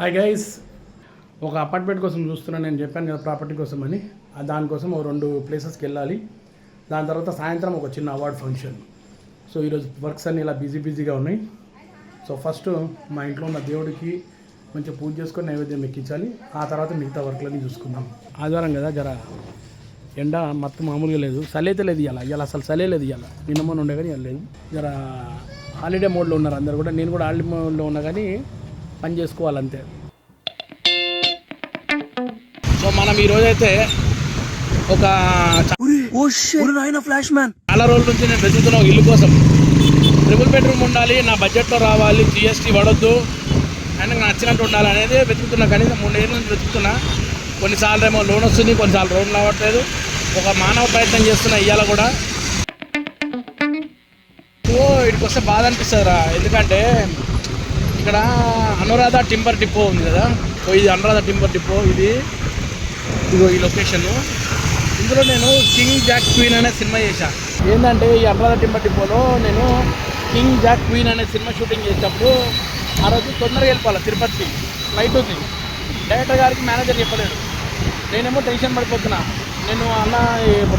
Hi guys, ఒక apartment కోసం చూస్తున్నాను. నేను చెప్పాను కదా ప్రాపర్టీ కోసం అని. దానికోసం ఒక 2 ప్లేసెస్కి వెళ్ళాలి. దాని తర్వాత సాయంత్రం ఒక చిన్న అవార్డ్ ఫంక్షన్. సో ఈరోజు వర్క్స్ అన్నీ ఇలా బిజీగా ఉన్నాయి. సో ఫస్ట్ మా ఇంట్లో ఉన్న దేవుడికి మంచిగా పూజ చేసుకొని నైవేద్యం ఎక్కించాలి. ఆ తర్వాత మిగతా వర్క్లన్నీ చూసుకుందాం. ఆదివారం కదా, జర ఎండ మొత్తం మామూలుగా లేదు. చలి అయితే లేదు ఇవాళ అసలు చలే లేదు. ఇవాళ నిన్నమ్మని ఉండే కానీ ఇవాళ లేదు. జర హాలిడే మోడ్లో ఉన్నారు అందరు కూడా. నేను కూడా హాలిడే మోడ్లో ఉన్నా కానీ పని చేసుకోవాలంతే. సో మనం ఈరోజైతే ఒక చాలా రోజుల నుంచి నేను వెతుకుతున్నా ఒక ఇల్లు కోసం. ట్రిపుల్ బెడ్రూమ్ ఉండాలి, నా బడ్జెట్లో రావాలి, జిఎస్టీ పడొద్దు అండ్ నాకు నచ్చినట్టు ఉండాలి అనేది వెతుకుతున్నా. కనీసం 3 ఏళ్ళ నుంచి వెతుకుతున్నా. కొన్నిసార్లు ఏమో లోన్ వస్తుంది, కొన్నిసార్లు లోన్ రావట్లేదు. ఒక మానవ ప్రయత్నం చేస్తున్నా ఇవాళ కూడా. సో ఇక్కడికి వస్తే బాధ అనిపిస్తుందిరా. ఎందుకంటే ఇక్కడ అనురాధ టింబర్ డిపో ఉంది కదా. సో ఇది అనురాధ టింబర్ డిపో. ఇదిగో ఈ లొకేషన్. ఇందులో నేను కింగ్ జాక్ క్వీన్ అనే సినిమా చేశాను. ఏంటంటే ఈ అనురాధ టింబర్ డిపోలో నేను కింగ్ జాక్ క్వీన్ అనే సినిమా షూటింగ్ చేసేటప్పుడు ఆ రోజు తొందరగా వెళ్ళిపోవాలి. తిరుపతికి ఫ్లైట్ ఉంది. డైరెక్టర్ గారికి మేనేజర్ చెప్పలేడు. నేనేమో టెన్షన్ పడిపోతున్నా. నేను అన్న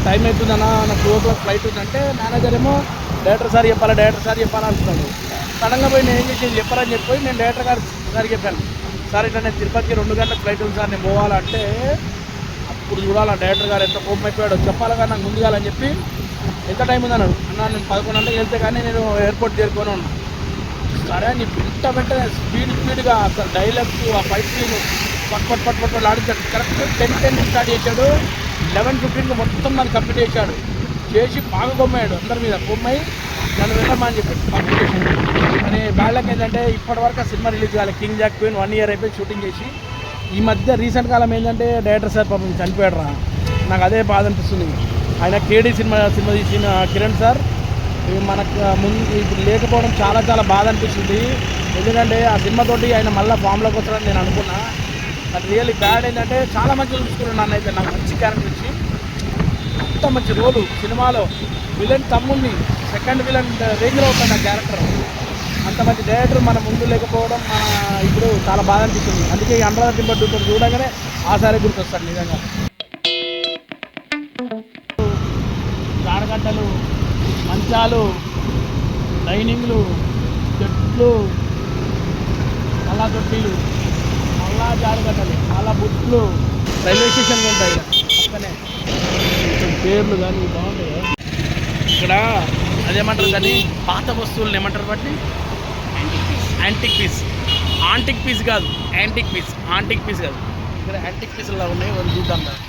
టైం అవుతుంది అన్న, నాకు 2 o'clock ఫ్లైట్ ఉందంటే మేనేజర్ ఏమో డైరెక్టర్ సార్ చెప్పాలా అంటున్నాడు. సడన్గా పోయి నేను ఏం చేసి చెప్పాలని చెప్పి నేను డైరెక్టర్ గారికి చెప్పాను. సార్ ఇట్లా నేను తిరుపతికి 2 గంటలకు ఫ్లైట్ ఉంది సార్, నేను పోవాలంటే అప్పుడు చూడాలి డైరెక్టర్ గారు ఎంత కోపం అయిపోయాడు. చెప్పాలి కానీ నాకు ముందుగాలని చెప్పి ఎంత టైం ఉందన్నాడు. అన్న నేను 11 గంటలకు వెళ్తే కానీ నేను ఎయిర్పోర్ట్ చేరుకొని ఉన్నా. సరే నీ వెంటనే స్పీడ్గా అసలు డైలాగ్స్ ఆ ఫైట్ సీన్ పట్ ఆడించాడు. కరెక్ట్ 10:10 స్టార్ట్ చేశాడు. 11:15 మొత్తం నన్ను కంప్లీట్ చేసి బాగా కొమ్మాడు. అందరి మీద కొమ్మాయి నన్ను వెళ్ళమని చెప్పి కంప్లీట్ చేశాడు. కానీ బ్యాడ్లక్ ఏంటంటే ఇప్పటివరకు ఆ సినిమా రిలీజ్ కావాలి. కింగ్ జాక్ క్వీన్ 1 year అయిపోయి షూటింగ్ చేసి. ఈ మధ్య రీసెంట్ కాలం ఏంటంటే డైరెక్టర్ సార్ పాపం చనిపోయాడు రా. నాకు అదే బాధ అనిపిస్తుంది. ఆయన కేడీ సినిమా తీసిన కిరణ్ సార్ మనకు ముందు ఇప్పుడు లేకపోవడం చాలా బాధ అనిపిస్తుంది. ఎందుకంటే ఆ సినిమాతోటి ఆయన మళ్ళీ ఫామ్లోకి వస్తాడని నేను అనుకున్నా. అది రియల్లీ బ్యాడ్. ఏంటంటే చాలా మంచిగా చూసుకున్నాను నన్ను. అయితే నాకు మంచి క్యారెక్టర్ ఇచ్చి అంత మంచి రోలు సినిమాలో విలన్ తమ్ముడిని సెకండ్ విలన్ రేంజ్లో ఉంటాడు ఆ క్యారెక్టర్. అంత మంచి డైరెక్టర్ మన ముందు లేకపోవడం ఇప్పుడు చాలా బాధ అనిపిస్తుంది. అందుకే ఈ అనురాధ టింబర్ డిపో చూడగానే ఆ సారే గుర్తొస్తాడు నిజంగా. జాడగడ్డలు, మంచాలు, డైనింగ్లు, చెట్లు, మళ్ళా తొట్టిలు, మళ్ళా జాడగడ్డలు, మళ్ళా బుట్లు. రైల్వే స్టేషన్ ఉంటాయి పక్కనే. పేర్లు కానీ బాగుంటాయి కదా. ఇక్కడ అదేమంటారు కానీ పాత వస్తువులను ఏమంటారు బట్టి యాంటిక్ పీస్ కాదు. యాంటిక్ పీస్ కాదు. ఇక్కడ యాంటిక్ పీస్లా ఉన్నాయి. వాళ్ళు చూద్దాం కదా.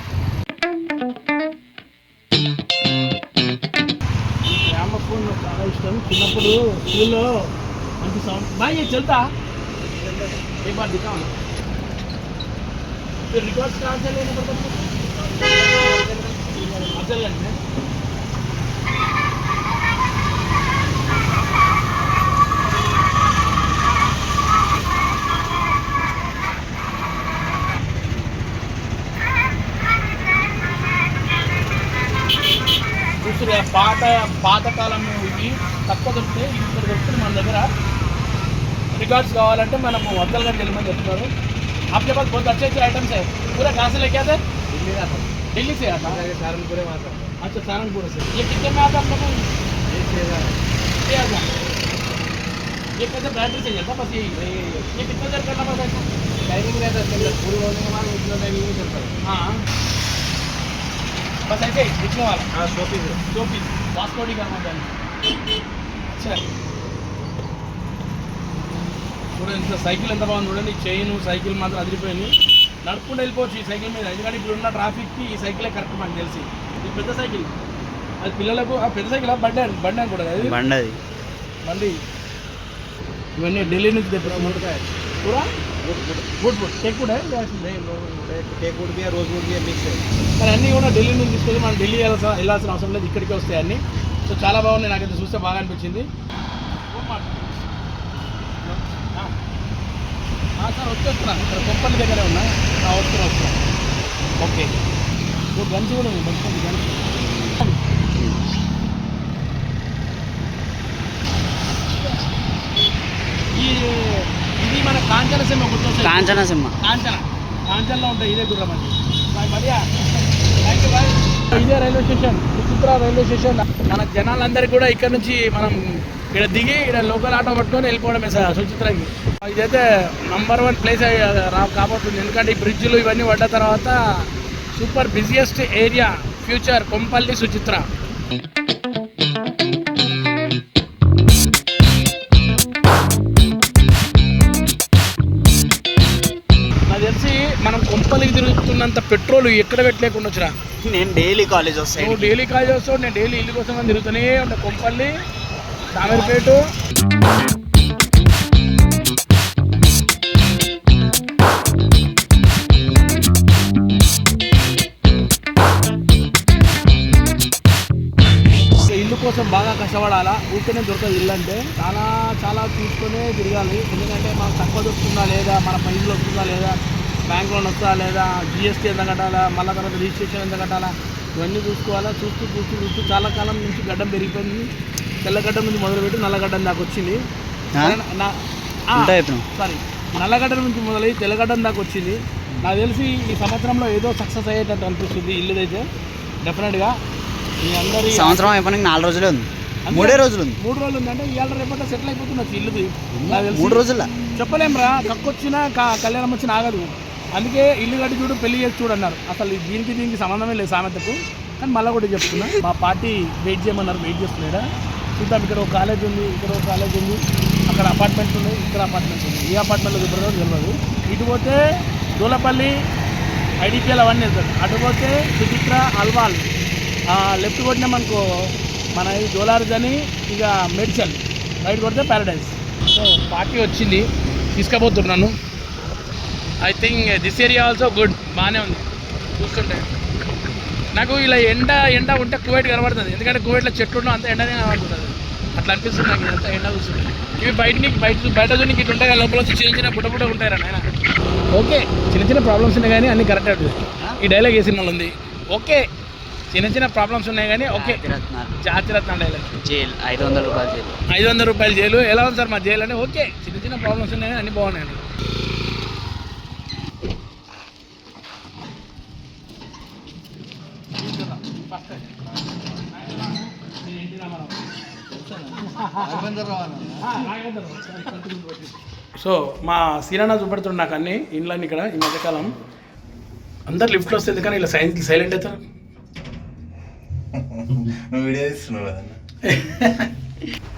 గ్రామఫోన్ చాలా ఇష్టం. చిన్నప్పుడు స్కూల్లో మంచి సౌండ్ బాగా చల్తా ఏ బాగా దిగా రికార్డ్స్ కాన్సల్ అసలు అంటే చూస్తున్నా పాతకాలం ఇవి తక్కువ దొరుకుతాయి. ఇక్కడ దొరుకుతుంది మన దగ్గర. रिकॉर्ड्स కావాలంటే మనం వద్దలు గారు వెళ్ళమని చెప్తున్నారు. आपके पास बहुत अच्छे आइटम्स है. पूरा कहाँ से लेके आते? दिल्ली से आता है. सहारनपुर में आता है. अच्छा सहारनपुर से. ये कितने में आता है आप लोगों को? 6,000. ये कैसे बैटरी से चलता बस यही. ये कितना देर करना पड़ता है? टाइमिंग रहता है पूरी होने के बाद उतना टाइमिंग नहीं चलता है. हाँ बस ऐसे दिखने वाला. हाँ 100 पीस वास्कोडी करना चाहिए. अच्छा చూడండి ఇంత సైకిల్ ఎంత బాగుంది చూడండి. చైన్ సైకిల్ మాత్రం అదిరిపోయింది. నడుపుకుంటూ వెళ్ళిపోవచ్చు ఈ సైకిల్ మీద. ఎందుకంటే ఇప్పుడు ఉన్న ట్రాఫిక్కి ఈ సైకిలే కరెక్ట్ మనకు తెలిసి. ఇది పెద్ద సైకిల్. అది పిల్లలకు పెద్ద సైకిల్ బండి అని కూడా అది బండి. ఇవన్నీ ఢిల్లీ నుంచి తెప్పించుకుంటాయి. పూరా good take food take food rose food mix. కానీ అన్నీ కూడా ఢిల్లీ నుంచి తీసుకెళ్ళి మనం ఢిల్లీ వెళ్ళాల్సిన అవసరం లేదు. ఇక్కడికే వస్తాయి అన్నీ. సో చాలా బాగుంది. నాకైతే చూస్తే బాగా అనిపించింది. సార్ వచ్చేస్తున్నా. ఇక్కడ కొప్పల్లి దగ్గరే ఉన్నా. వస్తున్నా. ఓకే గంజి కూడా ఉంది. మంచి గంజి. ఈ ఇది మన కాంచన సింహ గుర్తొస్తుంది. కాంచన కాంచనలో ఉంటాయి. ఇదే గుర్రం అండి. ఇదే railway station, Suchitra railway station. మన జనాలందరికీ కూడా ఇక్కడ నుంచి మనం ఇక్కడ దిగి ఇక్కడ లోకల్ ఆటో పట్టుకొని వెళ్ళిపోవడమే సార్ సుచిత్రకి. ఇదైతే నంబర్ 1 ప్లేస్ కాబోతుంది. ఎందుకంటే ఈ బ్రిడ్జ్లు ఇవన్నీ పడ్డ తర్వాత super busiest area future Kompally Suchitra. నాకు తెలిసి మనం కొంపల్లికి తిరుగుతున్నంత పెట్రోల్ ఎక్కడ పెట్టలేకుండా వచ్చినా. నేను డైలీ కాలేజ్ వస్తాను. నువ్వు డైలీ కాలేజ్ వస్తావు, నేను డైలీ ఇల్లు కోసం తిరుగుతూనే ఉంటా. కొంపల్లి, దామేరుపేట. ఇల్లు కోసం బాగా కష్టపడాలా. ఊరికేనే దొరకదు ఇల్లు అంటే. చాలా చాలా చూసుకునే తిరగాలి. ఎందుకంటే మనకు తక్కువ దొరుకుతుందా లేదా, మన పైసలు వస్తుందా లేదా, బ్యాంక్ లోన్ వస్తుందా లేదా, జిఎస్టీ ఎంత కట్టాలా, మళ్ళీ తర్వాత రిజిస్ట్రేషన్ ఎంత కట్టాలా, ఇవన్నీ చూసుకోవాలా. చూస్తూ చాలా కాలం నుంచి గడ్డం పెరిగిపోయింది. తెల్లగడ్డం నుంచి మొదలుపెట్టి నల్లగడ్డం దాకా వచ్చింది. సారీ, నల్లగడ్డ నుంచి మొదలై తెల్లగడ్డం దాకా వచ్చింది. నాకు తెలిసి ఈ సంవత్సరంలో ఏదో సక్సెస్ అయ్యేటట్టు అనిపిస్తుంది ఇల్లుదైతే డెఫినెట్గా. మీ అందరి సంవత్సరం అయిపోయినాక 4 రోజులే ఉంది, 3 రోజులు ఉంది. 3 రోజులు ఉంది అంటే ఇవాళ రేపటి సెటిల్ అయిపోతున్నచ్చు ఇల్లుది. 3 రోజుల్లో చెప్పలేం రా. కక్కొచ్చినా కళ్యాణం వచ్చిన ఆగదు. అందుకే ఇల్లు కట్టి చూడు, పెళ్లి చేసి చూడు అన్నారు. అసలు దీనికి సంబంధమే లేదు సామెతకు. కానీ మళ్ళీ కూడా చెప్తున్నా, మా పార్టీ వెయిట్ చేయమన్నారు, వెయిట్ చేస్తున్నాడా చూద్దాం. ఇక్కడ ఒక కాలేజ్ ఉంది, ఇక్కడ ఒక కాలేజ్ ఉంది, అక్కడ అపార్ట్మెంట్స్ ఉన్నాయి, ఇక్కడ అపార్ట్మెంట్స్ ఉన్నాయి. ఏ అపార్ట్మెంట్లో చెప్పారో తెలియదు. ఇటు పోతే దూలపల్లి ఐడిపిఎల్ అవన్నీ వెళ్తాడు. అటు పోతే సుచిత్ర అల్వాల్. లెఫ్ట్ కొట్టినామనుకో మన జోలార్జ్ అని, ఇక మెడ్చల్. రైట్ కొడితే ప్యారడైజ్. సో పార్టీ వచ్చింది, తీసుకుపోతున్నాను. I think this area also good, బాగానే ఉంది చూస్తుంటే. నాకు ఇలా ఎండ ఉంటే కువైట్ కనబడుతుంది. ఎందుకంటే కువైట్లో చెట్లు ఉండవు, అంత ఎండనే కనబడుతుంది. అట్లా అనిపిస్తుంది నాకు ఇదంతా ఎండ చూస్తుంది. ఇవి బయట చూనికి ఇటు ఉంటాయి, లోపల వచ్చి చిన్న బుట్ట ఉంటారా నాయన. ఓకే, చిన్న ప్రాబ్లమ్స్ ఉన్నాయి కానీ అన్నీ కరెక్ట్ అవుతుంది. ఈ డైలాగ్ ఏ సినిమాలో ఉంది. ఓకే, చిన్న ప్రాబ్లమ్స్ ఉన్నాయి కానీ ఓకే. జాతిరత్న డైలాగ్. జైలు 500 రూపాయలు జైలు. 500 రూపాయలు జైలు. ఎలా ఉంది సార్ మా జైలు అంటే? ఓకే, చిన్న ప్రాబ్లమ్స్ ఉన్నాయి కానీ అన్నీ బాగున్నాయండి. సో మా సీరన్న చూపెడుతుండే నాకు అన్ని ఇండ్లన్నీ ఇక్కడ. ఈ మధ్యకాలం అందరు లిఫ్ట్లో వస్తుంది కానీ ఇలా సైలెంట్ అవుతారు.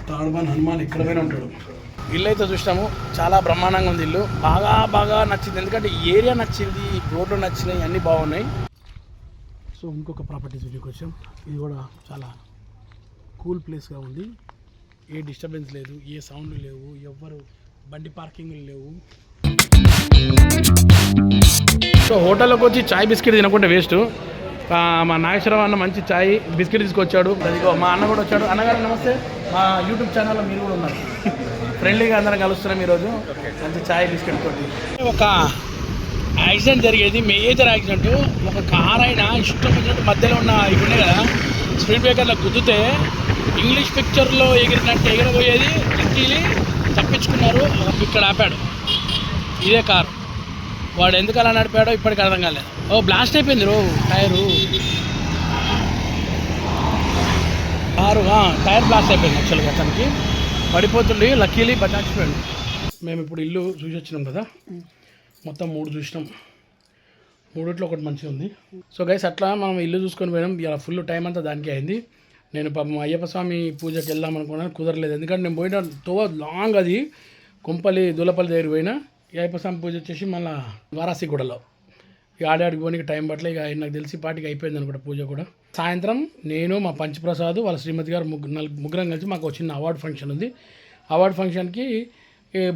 తాడుబాన్ హనుమాన్ ఇక్కడ పోయినా ఉంటాడు. ఇల్లు అయితే చూసినాము, చాలా బ్రహ్మాండంగా ఉంది ఇల్లు. బాగా నచ్చింది. ఎందుకంటే ఏరియా నచ్చింది, రోడ్లు నచ్చినాయి, అన్నీ బాగున్నాయి. సో ఇంకొక ప్రాపర్టీస్ వీడియోకి వచ్చాం. ఇది కూడా చాలా కూల్ ప్లేస్గా ఉంది. ఏ డిస్టర్బెన్స్ లేదు, ఏ సౌండ్లు లేవు, ఎవ్వరు బండి పార్కింగ్లు లేవు. సో హోటల్లోకి వచ్చి చాయ్ బిస్కెట్ తినకుండా వేస్ట్. మా నాగేశ్వరరావు అన్న మంచి చాయ్ బిస్కెట్ తీసుకొచ్చాడు. అదిగో మా అన్న కూడా వచ్చాడు. అన్నగారు నమస్తే. మా యూట్యూబ్ ఛానల్లో మీరు కూడా ఉన్నారు. ఫ్రెండ్లీగా అందరం కలుస్తున్నాం ఈరోజు మంచి చాయ్ బిస్కెట్ తోటి. ఒక యాక్సిడెంట్ జరిగేది, మేజర్ యాక్సిడెంట్. ఒక కార్ అయినా ఇష్టం వచ్చినట్టు మధ్యలో ఉన్న ఇవి కదా స్పీడ్ బ్రేకర్లో గుద్దితే ఇంగ్లీష్ పిక్చర్లో ఎగిరినట్టు ఎగిరబోయేది. ఇంటికి తప్పించుకున్నారు. ఇక్కడ ఆపాడు ఇదే కారు. వాడు ఎందుకు అలా నడిపాడో ఇప్పటికి అర్థం కాలేదు. బ్లాస్ట్ అయిపోయింది టైరు. కారు టైర్ బ్లాస్ట్ అయిపోయింది. యాక్చువల్గా అతనికి పడిపోతుండే, లక్కీలీ బచాచిపోయాడు. మేము ఇప్పుడు ఇల్లు చూసి వచ్చినాం కదా, మొత్తం 3 చూసినాం. 3లో ఒకటి మంచిగా ఉంది. సో గైస్ అట్లా మనం ఇల్లు చూసుకొని పోయినాం. ఇలా ఫుల్ టైం అంతా దానికి అయింది. నేను పాపం అయ్యప్ప స్వామి పూజకి వెళ్దాం అనుకున్నాను, కుదరలేదు. ఎందుకంటే నేను పోయిన తోవ లాంగ్, అది కొంపల్లి దూలపల్లి దగ్గర పోయినా. అయ్యప్ప స్వామి పూజ వచ్చేసి మళ్ళీ వారాసిగూడలో. ఇక ఆడికి పోనీకి టైం పట్టలే. ఇక నాకు తెలిసి పాటికి అయిపోయింది అనుకుంటా పూజ కూడా. సాయంత్రం నేను, మా పంచప్రసాద్, వాళ్ళ శ్రీమతి గారు ముగ్గురం కలిసి మాకు చిన్న అవార్డు ఫంక్షన్ ఉంది. అవార్డు ఫంక్షన్కి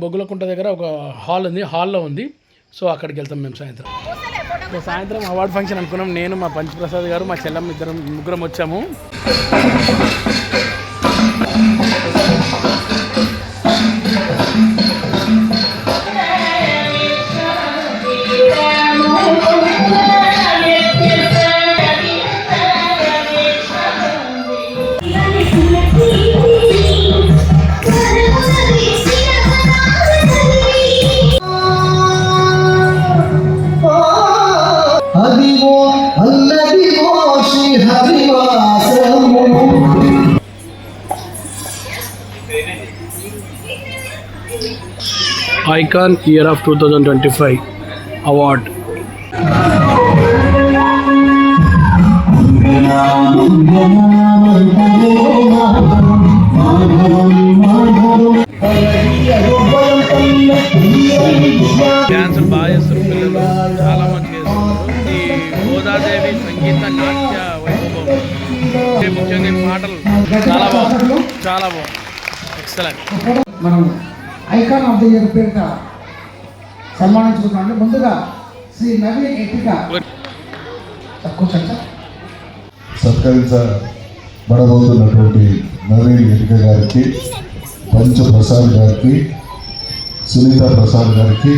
బొగ్గులకుంట దగ్గర ఒక హాల్ ఉంది, హాల్లో ఉంది. సో అక్కడికి వెళ్తాం మేము సాయంత్రం. సాయంత్రం అవార్డు ఫంక్షన్ అనుకున్నాం. నేను, మా పంచప్రసాద్ గారు, మా చెల్లమ్మ ముగ్గురం వచ్చాము. Icon year of 2025 award. డ్యాన్సులు బాగా చేస్తారు పిల్లలు, చాలా మంచిగా చేస్తారు. ఈ గోదాదేవి సంగీత నాట్య వైభవం, ముఖ్యంగా ఈ పాటలు చాలా బాగుంది, చాలా బాగుంది, ఎక్సలెంట్. మనం ఐకాన్ ఆఫ్ ది ఇయర్ పేరిట సన్మానించుకుంటాం. ముందుగా శ్రీ నవీన్ ఎటిక సత్కరించబడబోతున్నటువంటి నవీన్ ఎటిక గారికి, పంచ ప్రసాద్ గారికి, సునీత ప్రసాద్ గారికి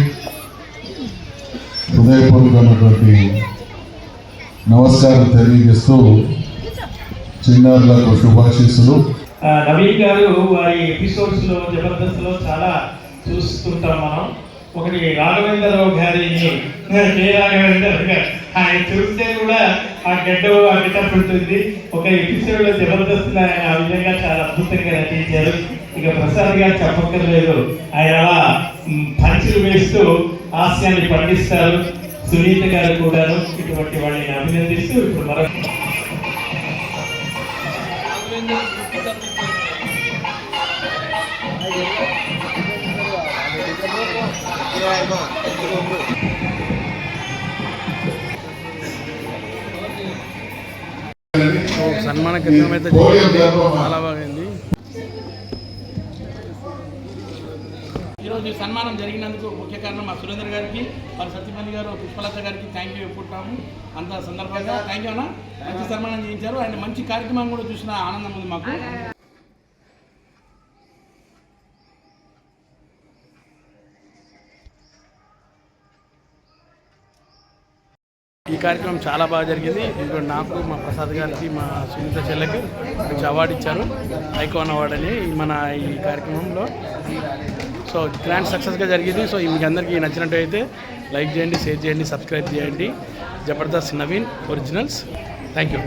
హృదయపూర్వకమైనటువంటి నమస్కారం తెలియజేస్తూ చిన్నారులకు శుభాశీస్సులు. నవీన్ గారు వారి ఎపిసోడ్స్లో జబర్దస్త్లో చాలా చూస్తుంటాం మనం. ఒకటి రాఘవేంద్రరావు గారిని, కే రాఘవేంద్ర గారు, ఆయన చూస్తే కూడా ఆ గడ్డ ఆ గెటప్ ఉంటుంది. ఒక ఎపిసోడ్లో జబర్దస్త్లో ఆయన ఆ విధంగా చాలా అద్భుతంగా నటించారు. ఇక ప్రసాద్ గారు చెప్పక్కర్లేదు, ఆయన అలా పంచులు వేస్తూ హాస్యాన్ని పండిస్తారు. సునీత గారు కూడాను. ఇటువంటి వాళ్ళని అభినందిస్తూ ఇప్పుడు మరొక సన్మాన కార్యక్రమం అయితే జరిగింది, చాలా బాగుంది. ఈరోజు ఈ సన్మానం జరిగినందుకు ముఖ్య కారణం మా సురేంద్ర గారికి, వారి సత్యపల్లి గారు, పుష్పలత గారికి థ్యాంక్ యూ చెప్పుకుంటాము. అంత సందర్భంగా థ్యాంక్ యూ అన్న, మంచి సన్మానం చేయించారు. ఆయన మంచి కార్యక్రమం కూడా చూసిన ఆనందం ఉంది మాకు. ఈ కార్యక్రమం చాలా బాగా జరిగింది. ఇప్పుడు నాకు, మా ప్రసాద్ గారికి, మా సునీత చెల్లెకి మంచి అవార్డు ఇచ్చారు, ఐకాన్ అవార్డు అని మన ఈ కార్యక్రమంలో. సో గ్రాండ్ సక్సెస్గా జరిగింది. సో మీకు అందరికీ నచ్చినట్టు అయితే లైక్ చేయండి, షేర్ చేయండి, సబ్స్క్రైబ్ చేయండి. Jabardasth Naveen originals. Thank you.